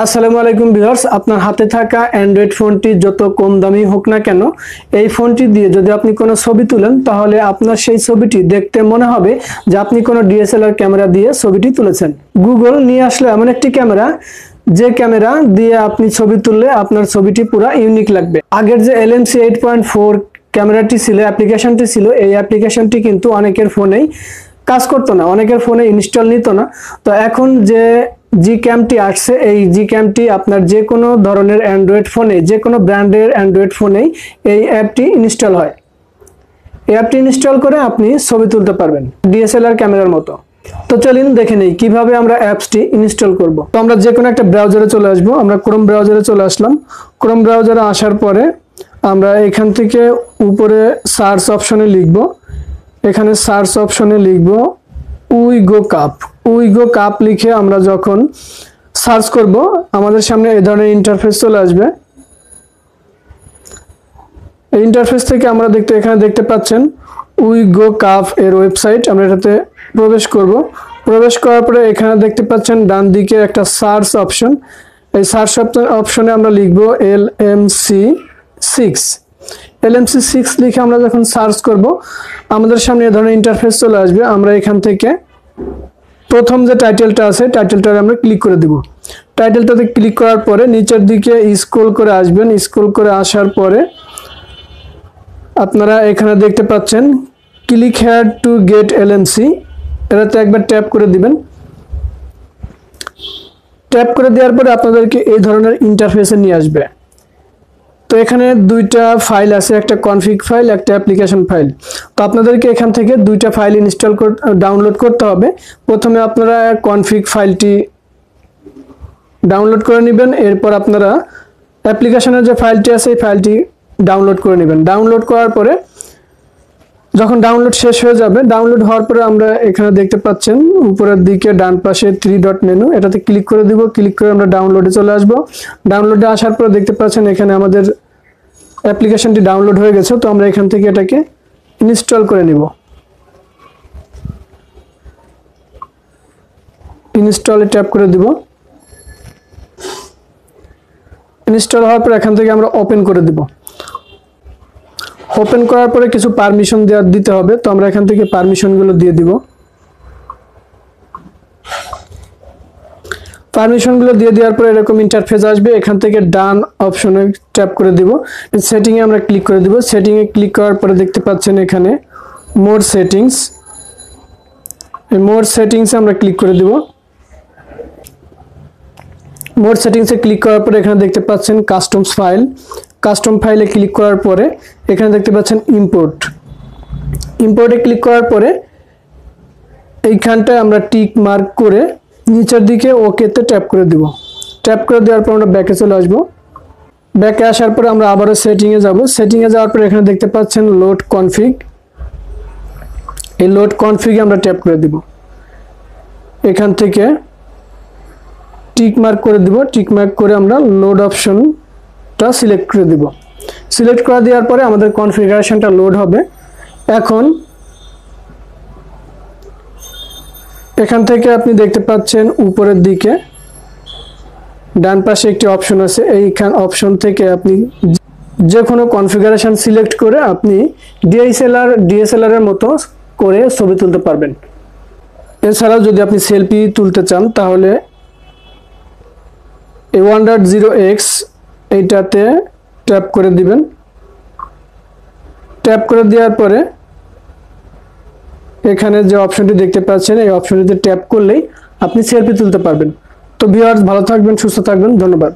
আসসালামু আলাইকুম ভিউয়ার্স, আপনার হাতে থাকা অ্যান্ড্রয়েড ফোনটি যত কম দামি হোক না কেন, এই ফোনটি দিয়ে যদি আপনি কোনো ছবি তুলেন তাহলে আপনার সেই ছবিটি দেখতে মনে হবে যে আপনি কোনো ডিএসএলআর ক্যামেরা দিয়ে ছবিটি তুলেছেন। গুগল নিয়ে আসলে এমন একটি ক্যামেরা, যে ক্যামেরা দিয়ে আপনি ছবি তুললে আপনার ছবিটি পুরো ইউনিক লাগবে। আগের যে LMC 8.4 ক্যামেরাটি ছিল, অ্যাপ্লিকেশনটি ছিল, এই অ্যাপ্লিকেশনটি কিন্তু অনেকের ফোনেই কাজ করতো না, অনেকের ফোনে ইনস্টল নিত না। তো এখন যে জি ক্যামটি আসছে, এই জি ক্যামটি আপনার যে কোনো ধরনের অ্যান্ড্রয়েড ফোনে, যে কোনো ব্র্যান্ডের অ্যান্ড্রয়েড ফোনেই এই অ্যাপটি ইনস্টল হয়। এই অ্যাপটি ইনস্টল করে আপনি ছবি তুলতে পারবেন ডিএসএলআর ক্যামেরার মতো। তো চলুন দেখে নেই কিভাবে আমরা অ্যাপসটি ইনস্টল করব। তো আমরা যে কোনো একটা ব্রাউজারে চলে আসবো। আমরা ক্রোম ব্রাউজারে চলে আসলাম। ক্রোম ব্রাউজারে আসার পরে আমরা এখান থেকে উপরে সার্চ অপশনে লিখব, এখানে সার্চ অপশনে লিখব উইগো কাপ। উইগো কাপ লিখে আমরা যখন সার্চ করব আমাদের সামনে এই ধরনের ইন্টারফেস চলে আসবে। এই ইন্টারফেস থেকে আমরা এখানে দেখতে পাচ্ছেন উইগো কাপ এর ওয়েবসাইট। আমরা এটাতে প্রবেশ করব। প্রবেশ করার পরে এখানে দেখতে পাচ্ছেন ডান দিকে একটা সার্চ অপশন। এই সার্চ অপশনে আমরা লিখব LMC6। LMC6 লিখে আমরা যখন সার্চ করব আমাদের সামনে এই ধরনের ইন্টারফেস চলে আসবে। আমরা এখান থেকে প্রথম যে টাইটেলটা আছে, টাইটেলটাতে আমরা ক্লিক করে দিব। টাইটেলটাতে ক্লিক করার পরে নিচের দিকে স্ক্রল করে আসবেন। স্ক্রল করে আসার পরে আপনারা এখানে দেখতে পাচ্ছেন click here to get LMC, এটাতে একবার ট্যাপ করে দিবেন। ট্যাপ করে দেওয়ার পরে আপনাদেরকে এই ধরনের ইন্টারফেসে নিয়ে আসবে। তো এখানে দুইটা ফাইল আছে, একটা কনফিগ ফাইল, একটা অ্যাপ্লিকেশন ফাইল। তো আপনাদেরকে এখান থেকে দুইটা ফাইল ডাউনলোড করতে হবে। প্রথমে আপনারা কনফিগ ফাইলটি ডাউনলোড করে নেবেন, এরপর আপনারা অ্যাপ্লিকেশনের যে ফাইলটি আছে এই ফাইলটি ডাউনলোড করে নেবেন। ডাউনলোড করার পরে যখন ডাউনলোড শেষ হয়ে যাবে, ডাউনলোড হওয়ার পরে আমরা এখানে দেখতে পাচ্ছেন উপরের দিকে ডান পাশে 3 ডট মেনু, এটাতে ক্লিক করে দিব। ক্লিক করে আমরা ডাউনলোডে চলে আসব। ডাউনলোডে আসার পরে দেখতে পাচ্ছেন এখানে আমাদের অ্যাপ্লিকেশনটি ডাউনলোড হয়ে গেছে। তো আমরা এখান থেকে এটাকে ইনস্টল করে নিব। ইনস্টলে ট্যাপ করে দিব। ইনস্টল হওয়ার পর এখান থেকে আমরা ওপেন করে দিব। ওপেন করার পরে কিছু পারমিশন দিতে হবে। তো আমরা এখান থেকে পারমিশনগুলো দিয়ে দিব। পারমিশনগুলো দিয়ে দেওয়ার পরে এরকম ইন্টারফেস আসবে। এখান থেকে ডান অপশনে ট্যাপ করে দিব। সেটিংয়ে আমরা ক্লিক করে দিব। সেটিংয়ে ক্লিক করার পরে দেখতে পাচ্ছেন এখানে মোর সেটিংস। এই মোর সেটিংসে আমরা ক্লিক করে দিব। মোর সেটিংসে ক্লিক করার পরে এখানে দেখতে পাচ্ছেন কাস্টমস ফাইল। কাস্টম ফাইলে ক্লিক করার পরে এখানে দেখতে পাচ্ছেন ইম্পোর্ট। ইম্পোর্টে ক্লিক করার পরে এইখানটায় আমরা টিক মার্ক করে নিচের দিকে ওকেতে ট্যাপ করে দিব। ট্যাপ করে দেওয়ার পর আমরা ব্যাকে চলে আসব। ব্যাকে আসার পরে আমরা আবারও সেটিংয়ে যাব। সেটিংয়ে যাওয়ার পরে এখানে দেখতে পাচ্ছেন লোড কনফিগ। এই লোড কনফিগে আমরা ট্যাপ করে দিব। এখান থেকে টিক মার্ক করে দিব। টিক মার্ক করে আমরা লোড অপশনটা সিলেক্ট করে দিব। সিলেক্ট করে দেওয়ার পরে আমাদের কনফিগারেশনটা লোড হবে। এখন এখান থেকে আপনি দেখতে পাচ্ছেন উপরের দিকে ডান পাশে একটি অপশন আছে। এইখান অপশন থেকে আপনি যে কোনো কনফিগারেশন সিলেক্ট করে আপনি ডিএসএলআর এর মতো করে ছবি তুলতে পারবেন। এছাড়াও যদি আপনি সেলফি তুলতে চান তাহলে এই 1.0x এইটাতে ট্যাপ করে দিবেন। ট্যাপ করে দেওয়ার পরে এখানে যে অপশনটি দেখতে পাচ্ছেন এই অপশনটিতে ট্যাপ করলেই আপনি সেলফি তুলতে পারবেন। তো ভিউয়ার্স, ভালো থাকবেন, সুস্থ থাকবেন, ধন্যবাদ।